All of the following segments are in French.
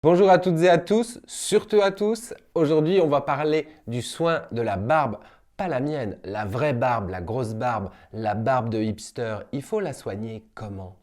Bonjour à toutes et à tous, surtout à tous. Aujourd'hui, on va parler du soin de la barbe. Pas la mienne, la vraie barbe, la grosse barbe, la barbe de hipster. Il faut la soigner comment?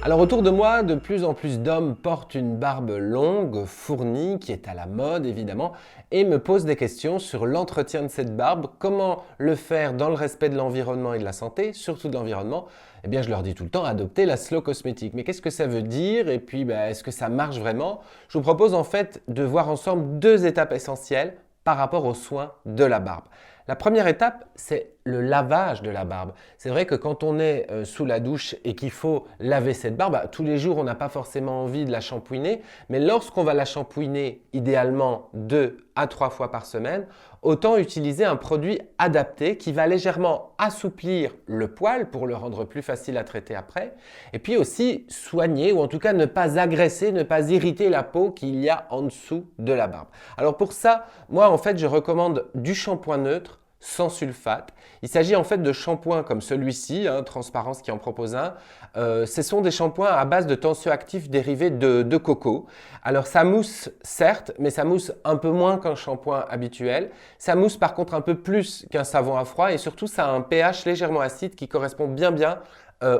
Alors autour de moi, de plus en plus d'hommes portent une barbe longue, fournie, qui est à la mode évidemment, et me posent des questions sur l'entretien de cette barbe, comment le faire dans le respect de l'environnement et de la santé, surtout de l'environnement. Eh bien je leur dis tout le temps, adopter la slow cosmétique. Mais qu'est-ce que ça veut dire? Et puis est-ce que ça marche vraiment? Je vous propose en fait de voir ensemble deux étapes essentielles par rapport aux soins de la barbe. La première étape, c'est le lavage de la barbe. C'est vrai que quand on est sous la douche et qu'il faut laver cette barbe, tous les jours on n'a pas forcément envie de la shampouiner, mais lorsqu'on va la shampouiner idéalement 2 à 3 fois par semaine, autant utiliser un produit adapté qui va légèrement assouplir le poil pour le rendre plus facile à traiter après, et puis aussi soigner ou en tout cas ne pas agresser, ne pas irriter la peau qu'il y a en dessous de la barbe. Alors pour ça, moi en fait je recommande du shampoing neutre sans sulfate. Il s'agit en fait de shampoings comme celui-ci, Transparence qui en propose un. Ce sont des shampoings à base de tensioactifs dérivés de coco. Alors ça mousse certes, mais ça mousse un peu moins qu'un shampoing habituel. Ça mousse par contre un peu plus qu'un savon à froid et surtout ça a un pH légèrement acide qui correspond bien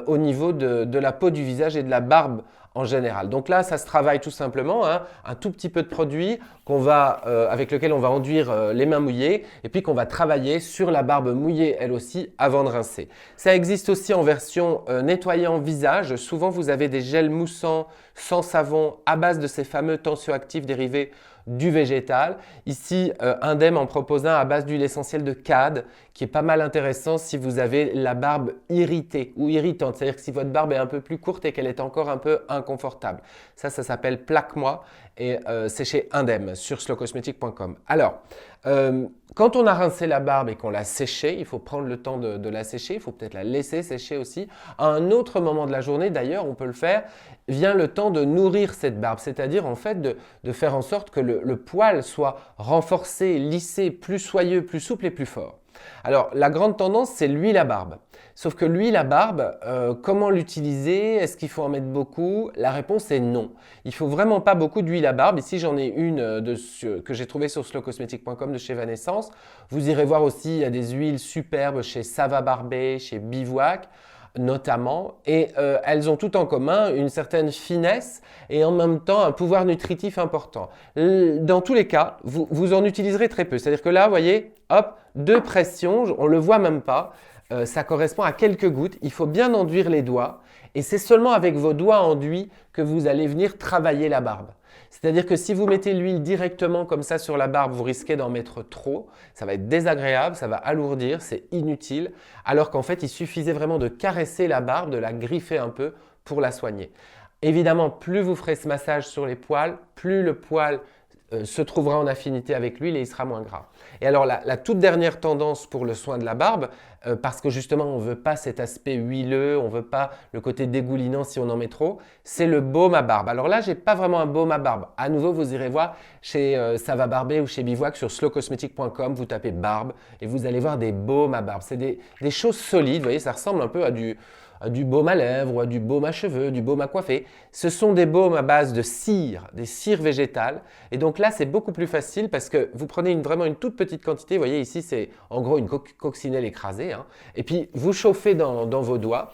au niveau de la peau du visage et de la barbe en général. Donc là, ça se travaille tout simplement, un tout petit peu de produit avec lequel on va enduire les mains mouillées et puis qu'on va travailler sur la barbe mouillée elle aussi avant de rincer. Ça existe aussi en version nettoyant visage. Souvent, vous avez des gels moussants sans savon à base de ces fameux tensioactifs dérivés du végétal. Ici, Indem en propose un à base d'huile essentielle de cad qui est pas mal intéressant si vous avez la barbe irritée ou irritante. C'est-à-dire que si votre barbe est un peu plus courte et qu'elle est encore un peu inconfortable. Ça s'appelle Plaque-moi et c'est chez Indem sur slowcosmetic.com. Alors, quand on a rincé la barbe et qu'on l'a séchée, il faut prendre le temps de la sécher, il faut peut-être la laisser sécher aussi. À un autre moment de la journée, d'ailleurs, on peut le faire, vient le temps de nourrir cette barbe, c'est-à-dire en fait de faire en sorte que le poil soit renforcé, lissé, plus soyeux, plus souple et plus fort. Alors, la grande tendance, c'est l'huile à barbe. Sauf que l'huile à barbe, comment l'utiliser? Est-ce qu'il faut en mettre beaucoup? La réponse est non. Il faut vraiment pas beaucoup d'huile à barbe. Ici, j'en ai une que j'ai trouvée sur slowcosmetic.com de chez Vanescence. Vous irez voir aussi, il y a des huiles superbes chez Sava Barbé, chez Bivouac notamment, et elles ont tout en commun une certaine finesse et en même temps un pouvoir nutritif important. Dans tous les cas, vous en utiliserez très peu. C'est-à-dire que là, vous voyez, hop, 2 pressions, on ne le voit même pas, ça correspond à quelques gouttes. Il faut bien enduire les doigts et c'est seulement avec vos doigts enduits que vous allez venir travailler la barbe. C'est-à-dire que si vous mettez l'huile directement comme ça sur la barbe, vous risquez d'en mettre trop. Ça va être désagréable, ça va alourdir, c'est inutile. Alors qu'en fait, il suffisait vraiment de caresser la barbe, de la griffer un peu pour la soigner. Évidemment, plus vous ferez ce massage sur les poils, plus le poil se trouvera en affinité avec l'huile et il sera moins gras. Et alors la toute dernière tendance pour le soin de la barbe, parce que justement on ne veut pas cet aspect huileux, on ne veut pas le côté dégoulinant si on en met trop, c'est le baume à barbe. Alors là, j'ai pas vraiment un baume à barbe. À nouveau, vous irez voir chez Sava Barbé ou chez Bivouac sur slowcosmetic.com, vous tapez barbe et vous allez voir des baumes à barbe. C'est des choses solides, vous voyez, ça ressemble un peu à du baume à lèvres ou à du baume à cheveux, du baume à coiffer. Ce sont des baumes à base de cire, des cires végétales. Et donc là, c'est beaucoup plus facile parce que vous prenez vraiment une toute petite quantité. Vous voyez ici, c'est en gros une coccinelle écrasée. Et puis, vous chauffez dans vos doigts.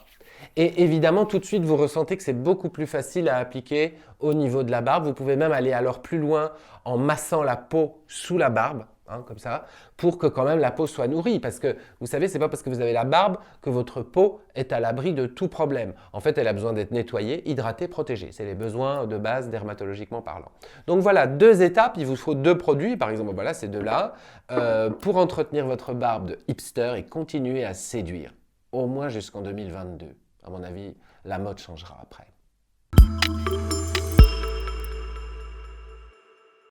Et évidemment, tout de suite, vous ressentez que c'est beaucoup plus facile à appliquer au niveau de la barbe. Vous pouvez même aller alors plus loin en massant la peau sous la barbe. Comme ça, pour que quand même la peau soit nourrie. Parce que vous savez, c'est pas parce que vous avez la barbe que votre peau est à l'abri de tout problème. En fait, elle a besoin d'être nettoyée, hydratée, protégée. C'est les besoins de base dermatologiquement parlant. Donc voilà, 2 étapes. Il vous faut 2 produits. Par exemple, voilà, ces 2-là, pour entretenir votre barbe de hipster et continuer à séduire. Au moins jusqu'en 2022. À mon avis, la mode changera après.